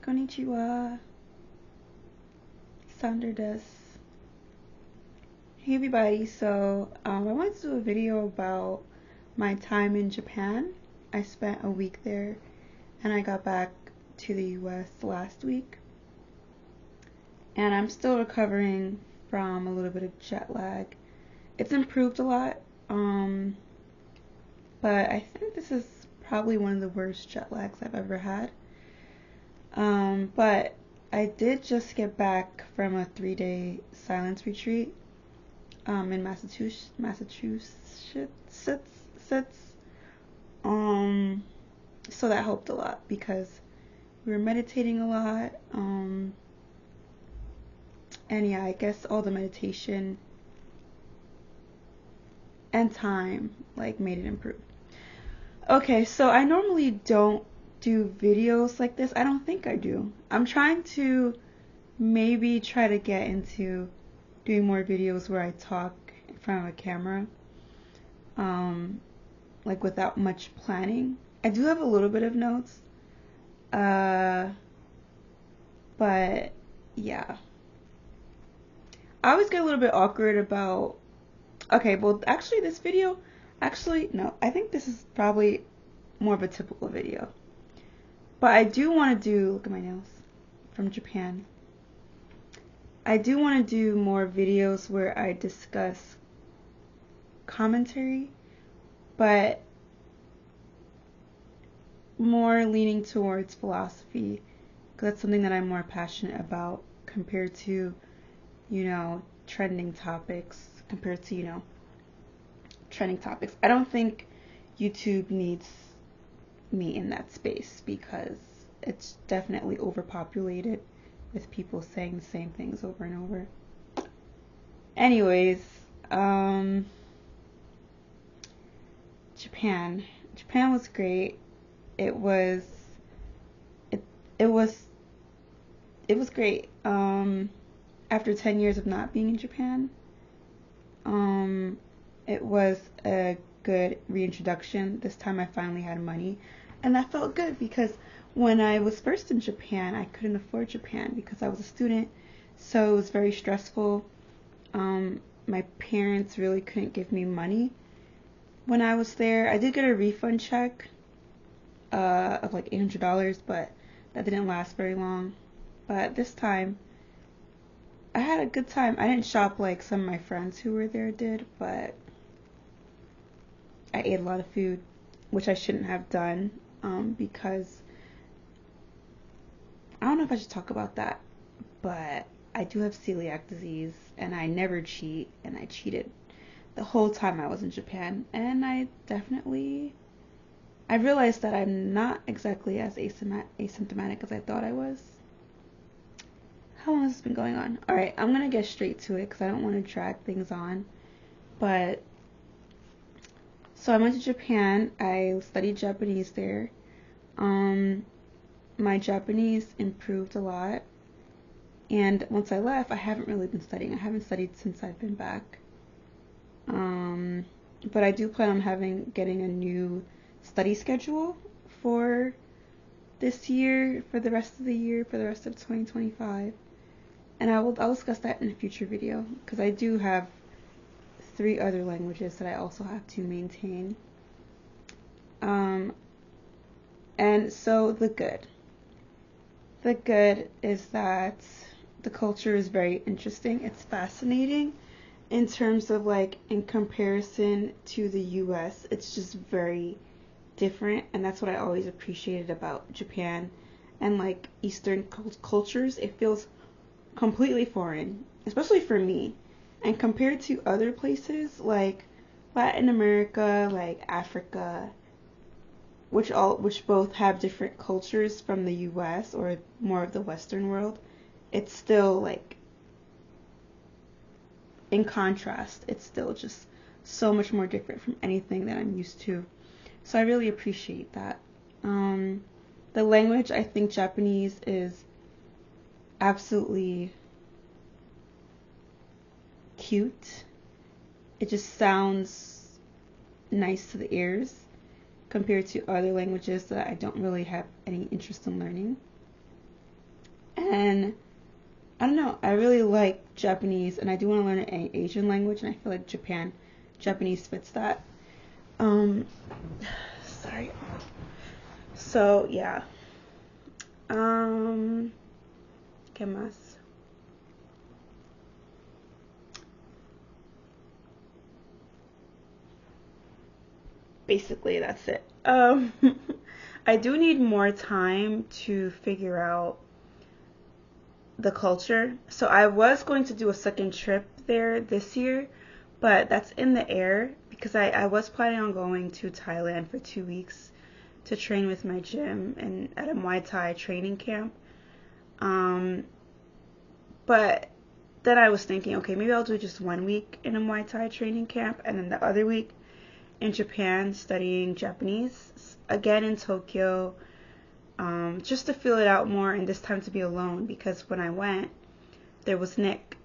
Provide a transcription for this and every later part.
Konnichiwa. Sander des. Hey everybody, so I wanted to do a video about my time in Japan. I spent a week there and I got back to the US last week. And I'm still recovering from a little bit of jet lag. It's improved a lot, but I think this is probably one of the worst jet lags I've ever had. But I did just get back from a 3-day silence retreat in Massachusetts. So that helped a lot because we were meditating a lot. And yeah, I guess all the meditation and time made it improve. Okay, so I normally don't do videos like this. I don't think I do. I'm trying to maybe try to get into doing more videos where I talk in front of a camera, without much planning. I do have a little bit of notes, but yeah. I always get a little bit awkward about, okay, well actually this video, no, I think this is probably more of a typical video. But I do want to do, look at my nails, from Japan. I do want to do more videos where I discuss commentary, but more leaning towards philosophy, because that's something that I'm more passionate about compared to, trending topics, I don't think YouTube needs me in that space because it's definitely overpopulated with people saying the same things over and over. Anyways, Japan was great. It was great. After 10 years of not being in Japan, it was a good reintroduction. This time I finally had money, and that felt good because when I was first in Japan, I couldn't afford Japan because I was a student, so it was very stressful. My parents really couldn't give me money when I was there. I did get a refund check of like $800, but that didn't last very long. But this time, I had a good time. I didn't shop like some of my friends who were there did, but I ate a lot of food, which I shouldn't have done, because I don't know if I should talk about that, but I do have celiac disease, and I never cheat, and I cheated the whole time I was in Japan, and I realized that I'm not exactly as asymptomatic as I thought I was. How long has this been going on? Alright, I'm gonna get straight to it because I don't want to drag things on. But, so I went to Japan. I studied Japanese there. My Japanese improved a lot. And once I left, I haven't really been studying. I haven't studied since I've been back. But I do plan on getting a new study schedule for this year, for the rest of the year, for the rest of 2025. And I'll discuss that in a future video because I do have 3 other languages that I also have to maintain. And so the good is that the culture is very interesting. It's fascinating in terms of in comparison to the US. It's just very different, and that's what I always appreciated about Japan and Eastern cultures. It feels completely foreign, especially for me, and compared to other places like Latin America, like Africa, which both have different cultures from the US or more of the Western world. It's still in contrast, it's still just so much more different from anything that I'm used to. So I really appreciate that. The language, I think Japanese is absolutely cute. It just sounds nice to the ears compared to other languages that I don't really have any interest in learning. And I don't know, I really like Japanese, and I do want to learn an Asian language, and I feel like Japanese fits that. Um, sorry. So yeah. ¿Qué más? Basically, that's it. I do need more time to figure out the culture. So I was going to do a second trip there this year, but that's in the air because I was planning on going to Thailand for 2 weeks to train with my gym and at a Muay Thai training camp. Um, but then I was thinking, okay, maybe I'll do just 1 week in a Muay Thai training camp and then the other week in Japan studying Japanese, again in Tokyo, just to feel it out more and this time to be alone because when I went, there was Nick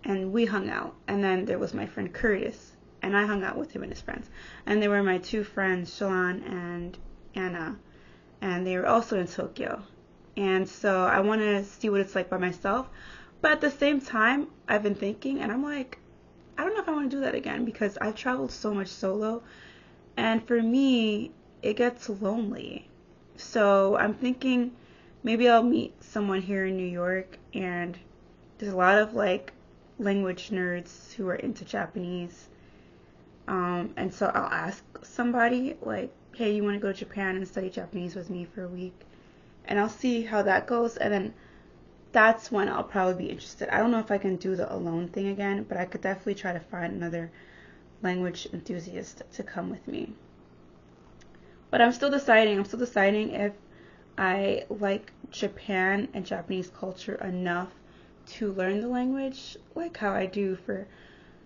and we hung out. And then there was my friend Curtis and I hung out with him and his friends. And there were my two friends, Sean and Anna, and they were also in Tokyo. And so I want to see what it's like by myself. But at the same time, I've been thinking, and I'm like, I don't know if I want to do that again because I've traveled so much solo. And for me, it gets lonely. So I'm thinking maybe I'll meet someone here in New York, and there's a lot of like language nerds who are into Japanese. And so I'll ask somebody like, hey, you want to go to Japan and study Japanese with me for a week? And I'll see how that goes. And then that's when I'll probably be interested. I don't know if I can do the alone thing again, but I could definitely try to find another language enthusiast to come with me. But I'm still deciding. I'm still deciding if I like Japan and Japanese culture enough to learn the language, like how I do for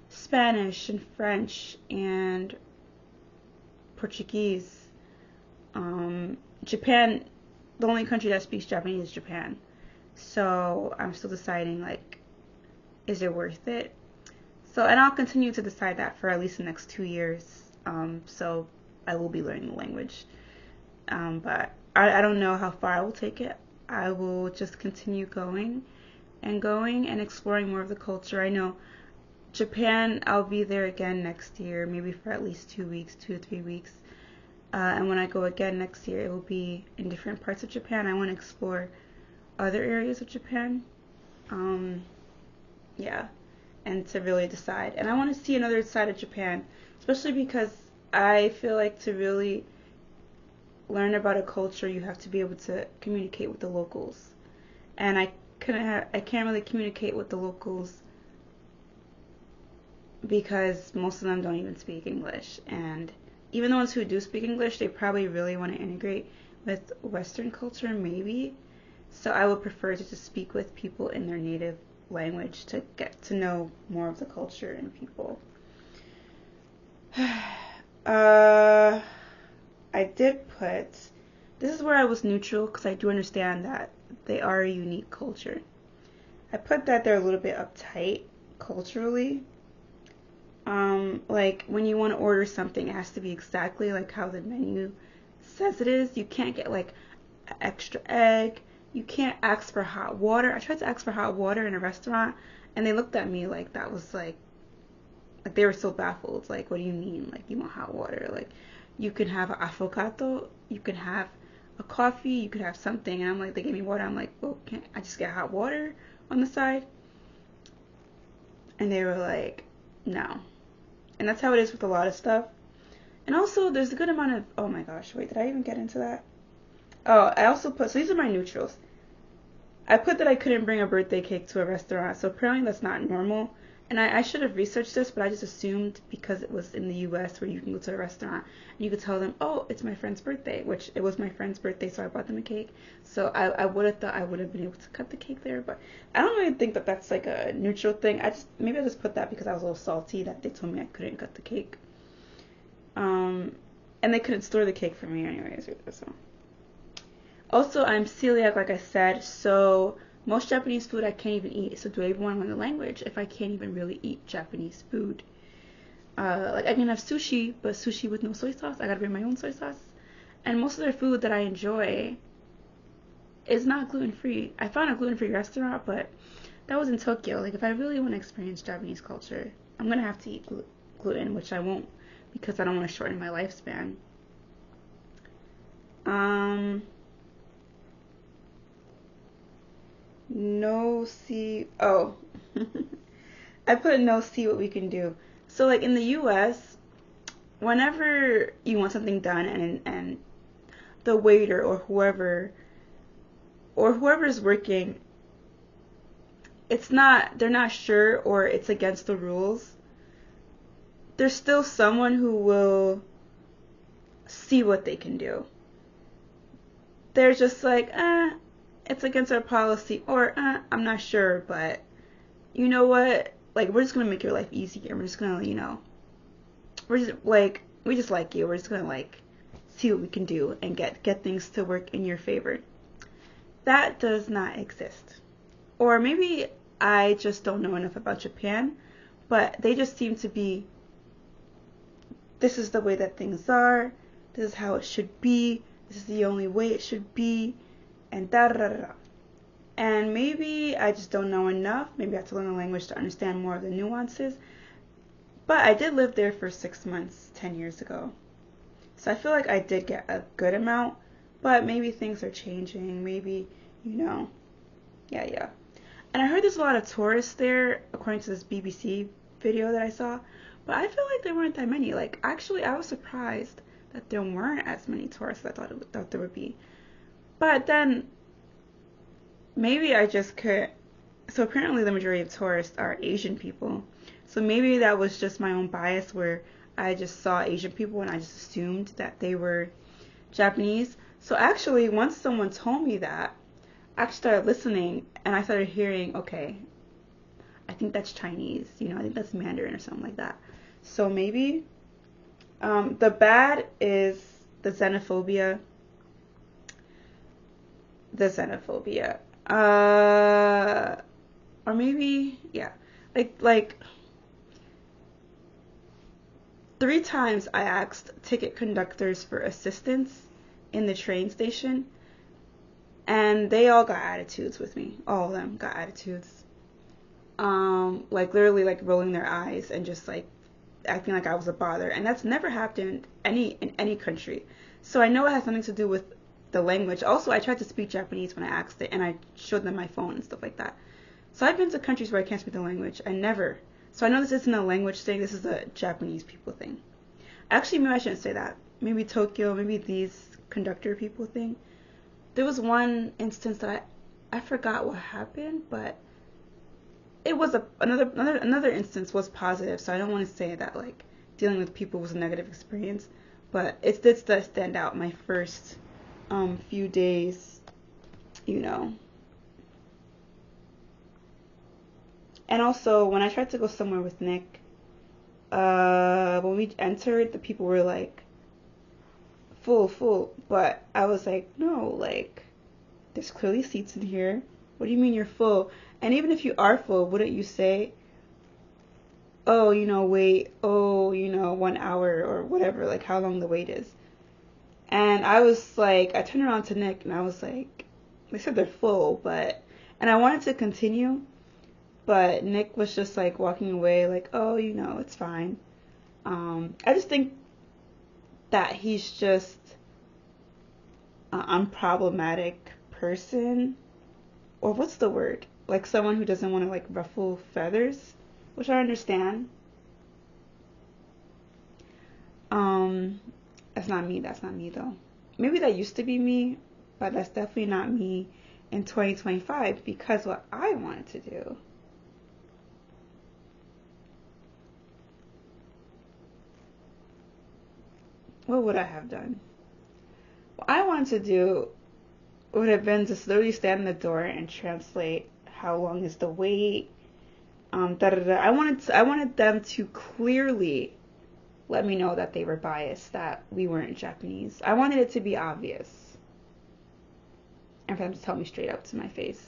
Spanish and French and Portuguese. Japan, the only country that speaks Japanese is Japan. So I'm still deciding, like, is it worth it? So, and I'll continue to decide that for at least the next 2 years. So I will be learning the language. But I don't know how far I will take it. I will just continue going and exploring more of the culture. I know Japan, I'll be there again next year, maybe for at least 2 weeks, 2 to 3 weeks. And when I go again next year, it will be in different parts of Japan. I want to explore other areas of Japan. Yeah, and to really decide. And I want to see another side of Japan, especially because I feel like to really learn about a culture, you have to be able to communicate with the locals. And I can't really communicate with the locals because most of them don't even speak English. And even the ones who do speak English, they probably really want to integrate with Western culture, maybe. So I would prefer to just speak with people in their native language to get to know more of the culture and people. I did put, this is where I was neutral because I do understand that they are a unique culture. I put that they're a little bit uptight culturally. Like when you want to order something, it has to be exactly like how the menu says it is. You can't get like an extra egg. You can't ask for hot water. I tried to ask for hot water in a restaurant, and they looked at me like that was like they were so baffled. Like, what do you mean? Like, you want hot water? Like, you can have an affogato, you can have a coffee, you could have something. And I'm like, they gave me water. I'm like, well, can't I just get hot water on the side? And they were like, no. And that's how it is with a lot of stuff. And also, there's a good amount of, oh my gosh, wait, did I even get into that? Oh, I also put, so these are my neutrals. I put that I couldn't bring a birthday cake to a restaurant, so apparently that's not normal. And I should have researched this, but I just assumed because it was in the US where you can go to a restaurant and you could tell them, oh, it's my friend's birthday, which it was my friend's birthday, so I bought them a cake. So I would have thought I would have been able to cut the cake there, but I don't really think that that's like a neutral thing. Maybe I just put that because I was a little salty that they told me I couldn't cut the cake. And they couldn't store the cake for me anyways. So. Also, I'm celiac, like I said, so most Japanese food I can't even eat. So do I even want to learn the language if I can't even really eat Japanese food? Like I can have sushi, but sushi with no soy sauce. I gotta bring my own soy sauce. And most of their food that I enjoy, is not gluten free. I found a gluten free restaurant, but that was in Tokyo. Like, if I really want to experience Japanese culture, I'm gonna have to eat gluten, which I won't because I don't want to shorten my lifespan. Um, no, see, oh, I put no, see what we can do. So, like in the U.S., whenever you want something done, and the waiter or whoever's working, they're not sure, or it's against the rules, there's still someone who will see what they can do. They're just like, it's against our policy, or I'm not sure, but you know what? Like, we're just gonna make your life easier. We're just gonna, we just like you. We're just gonna like see what we can do and get things to work in your favor. That does not exist. Or maybe I just don't know enough about Japan, but they just seem to be, this is the way that things are, this is how it should be, this is the only way it should be, and da da da da. And maybe I just don't know enough. Maybe I have to learn the language to understand more of the nuances. But I did live there for 6 months 10 years ago. So I feel like I did get a good amount, but maybe things are changing. Maybe, yeah. And I heard there's a lot of tourists there, according to this BBC video that I saw. But I feel like there weren't that many. Like, actually, I was surprised that there weren't as many tourists as I thought there would be. But then, maybe I just could. So apparently the majority of tourists are Asian people. So maybe that was just my own bias where I just saw Asian people and I just assumed that they were Japanese. So actually, once someone told me that, I actually started listening and I started hearing, okay, I think that's Chinese, I think that's Mandarin or something like that. So maybe the bad is the xenophobia. Or maybe, yeah, like 3 times I asked ticket conductors for assistance in the train station, and they all got attitudes with me. All of them got attitudes. Like literally like rolling their eyes and just like acting like I was a bother, and that's never happened in any country. So I know it has something to do with the language. Also, I tried to speak Japanese when I asked it, and I showed them my phone and stuff like that. So I've been to countries where I can't speak the language. So I know this isn't a language thing. This is a Japanese people thing. Actually, maybe I shouldn't say that. Maybe Tokyo, maybe these conductor people thing. There was one instance that I forgot what happened, but it was another instance was positive. So I don't want to say that like dealing with people was a negative experience, but it did stand out my first few days, And also, when I tried to go somewhere with Nick, when we entered, the people were like, full. But I was like, no, like, there's clearly seats in here. What do you mean you're full? And even if you are full, wouldn't you say, oh, wait, 1 hour or whatever, like how long the wait is? And I was like, I turned around to Nick and I was like, they said they're full, and I wanted to continue. But Nick was just like walking away like, oh, it's fine. I just think that he's just an unproblematic person. Or what's the word? Like someone who doesn't want to like ruffle feathers, which I understand. That's not me though. Maybe that used to be me, but that's definitely not me in 2025 because what I wanted to do. What would I have done? What I wanted to do would have been just literally stand in the door and translate how long is the wait. I wanted them to clearly let me know that they were biased, that we weren't Japanese. I wanted it to be obvious. And for them to tell me straight up to my face.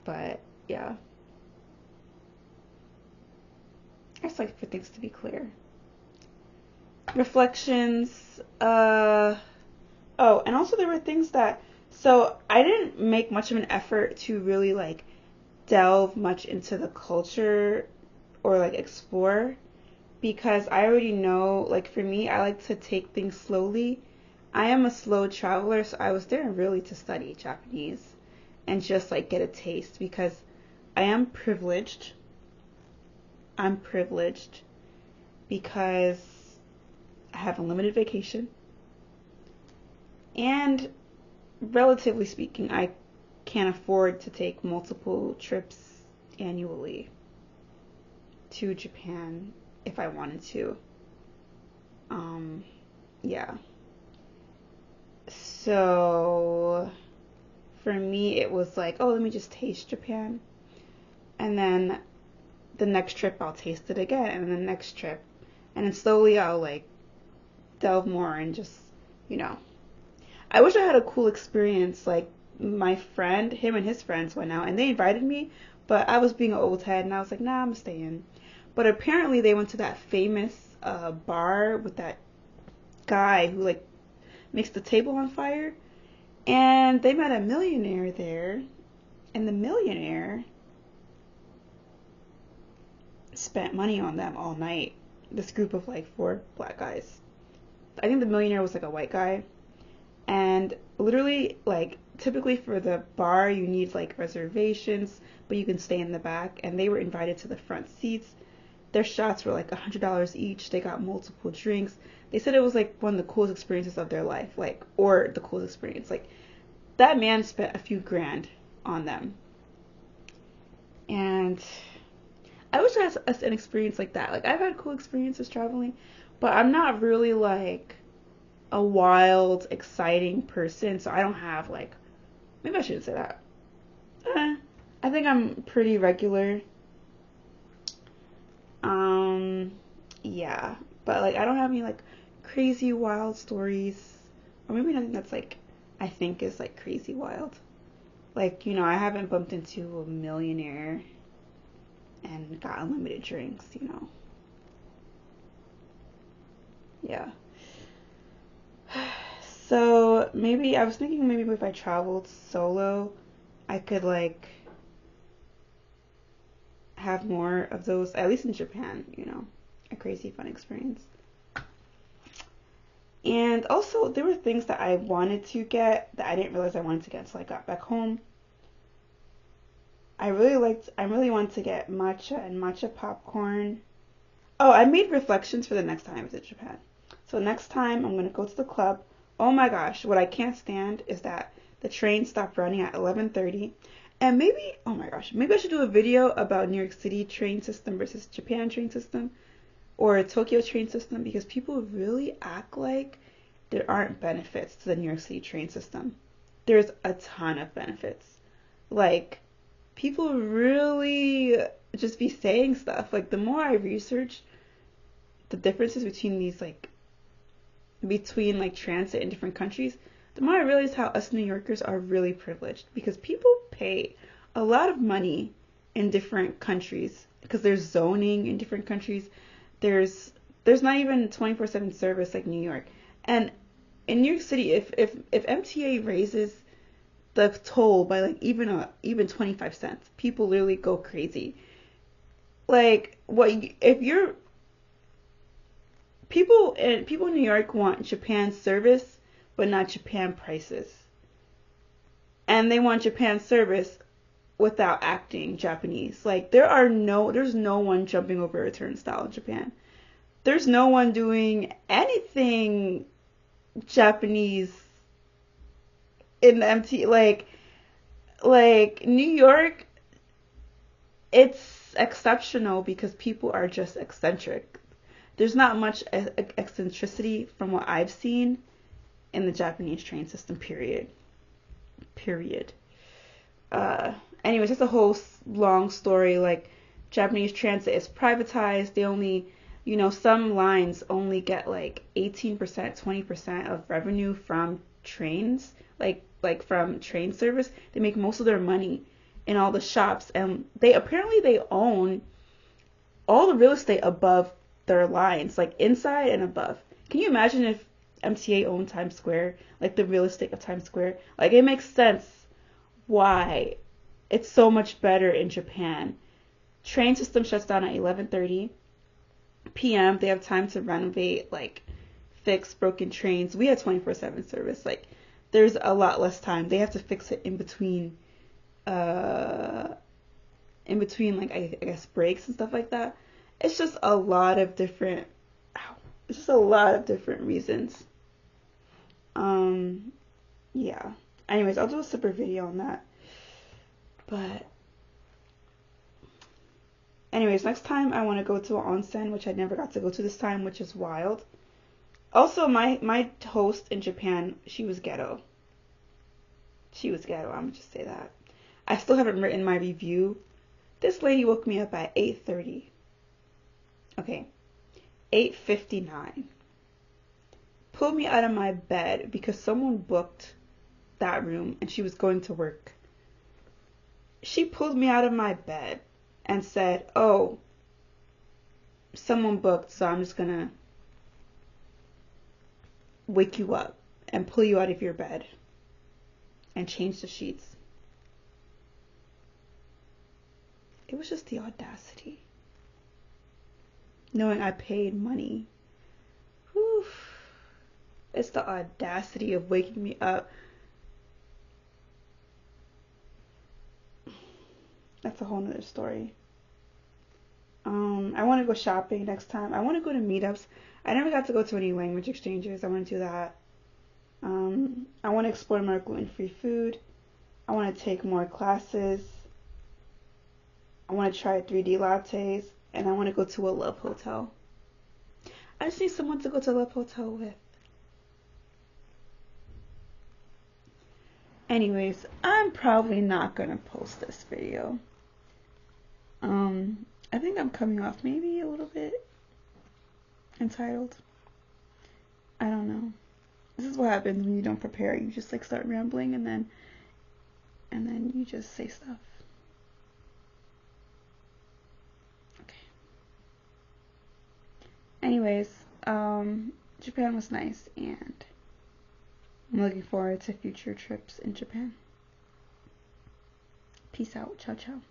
But yeah. I just like for things to be clear. Reflections. Oh, and also there were things that, so I didn't make much of an effort to really like delve much into the culture or like explore because I already know, like for me, I like to take things slowly. I am a slow traveler, so I was there really to study Japanese and just like get a taste because I am privileged. I'm privileged because I have unlimited vacation and relatively speaking, I can't afford to take multiple trips annually to Japan if I wanted to. Um, yeah. So for me, it was like, oh, let me just taste Japan. And then the next trip, I'll taste it again. And then the next trip. And then slowly, I'll like delve more and just, you know. I wish I had a cool experience. Like, my friend, him and his friends went out and they invited me, but I was being an old head and I was like, nah, I'm staying. But apparently, they went to that famous bar with that guy who like makes the table on fire. And they met a millionaire there, and the millionaire spent money on them all night. This group of like four black guys. I think the millionaire was like a white guy. And literally, like, typically for the bar, you need like reservations, but you can stay in the back. And they were invited to the front seats. Their shots were like $100 each. They got multiple drinks. They said it was like one of the coolest experiences of their life, like, or the coolest experience. Like, that man spent a few grand on them. And I wish I had an experience like that. Like, I've had cool experiences traveling, but I'm not really like a wild, exciting person, so I don't have like, maybe I shouldn't say that. I think I'm pretty regular. Um, yeah, but like I don't have any like crazy wild stories, or maybe nothing that's like I think is like crazy wild. Like, I haven't bumped into a millionaire and got unlimited drinks. Yeah. So maybe I was thinking maybe if I traveled solo, I could like have more of those, at least in Japan, a crazy fun experience. And also, there were things that I wanted to get that I didn't realize I wanted to get until I got back home. I really wanted to get matcha and matcha popcorn. Oh, I made reflections for the next time I visit Japan. So next time I'm gonna go to the club. Oh my gosh, what I can't stand is that the train stopped running at 11:30. And maybe, oh my gosh, maybe I should do a video about New York City train system versus Japan train system or Tokyo train system because people really act like there aren't benefits to the New York City train system. There's a ton of benefits. Like, people really just be saying stuff. Like, the more I research the differences between like transit in different countries, the more I realize how us New Yorkers are really privileged because people pay a lot of money in different countries because there's zoning in different countries. There's not even 24/7 service like New York. And in New York City, if MTA raises the toll by like even 25 cents, people literally go crazy. Like, what if you're people in New York want Japan service but not Japan prices. And they want Japan service without acting Japanese. Like, there's no one jumping over a turnstile in Japan. There's no one doing anything Japanese in the MT. Like New York, it's exceptional because people are just eccentric. There's not much eccentricity from what I've seen in the Japanese train system. Period. Uh, Anyways, it's a whole long story. Like, Japanese transit is privatized. They only, some lines only get like 18%, 20% of revenue from trains, like from train service. They make most of their money in all the shops, and they own all the real estate above their lines, like inside and above. Can you imagine if MTA owned Times Square, like the real estate of Times Square. Like it makes sense why it's so much better in Japan. Train system shuts down at 11:30 p.m. They have time to renovate, like fix broken trains. We had 24/7 service. Like there's a lot less time. They have to fix it uh in between like I guess breaks and stuff like that. It's just a lot of different it's just a lot of different reasons. Um yeah. Anyways, I'll do a separate video on that. But anyways, next time I want to go to an onsen, which I never got to go to this time, which is wild. Also, my host in Japan, she was ghetto. She was ghetto. I'm gonna just say that. I still haven't written my review. This lady woke me up at 8:30. Okay, 8:59. Pulled me out of my bed because someone booked that room and she was going to work. She pulled me out of my bed and said, "Oh, someone booked, so I'm just gonna wake you up and pull you out of your bed and change the sheets." It was just the audacity. Knowing I paid money. Whew. It's the audacity of waking me up. That's a whole nother story. I want to go shopping next time. I want to go to meetups. I never got to go to any language exchanges. I want to do that. I want to explore more gluten-free food. I want to take more classes. I want to try 3D lattes. And I want to go to a love hotel. I just need someone to go to a love hotel with. Anyways, I'm probably not going to post this video. I think I'm coming off maybe a little bit entitled. I don't know. This is what happens when you don't prepare. You just like start rambling and then you just say stuff. Okay. Anyways, Japan was nice and I'm looking forward to future trips in Japan. Peace out. Ciao, ciao.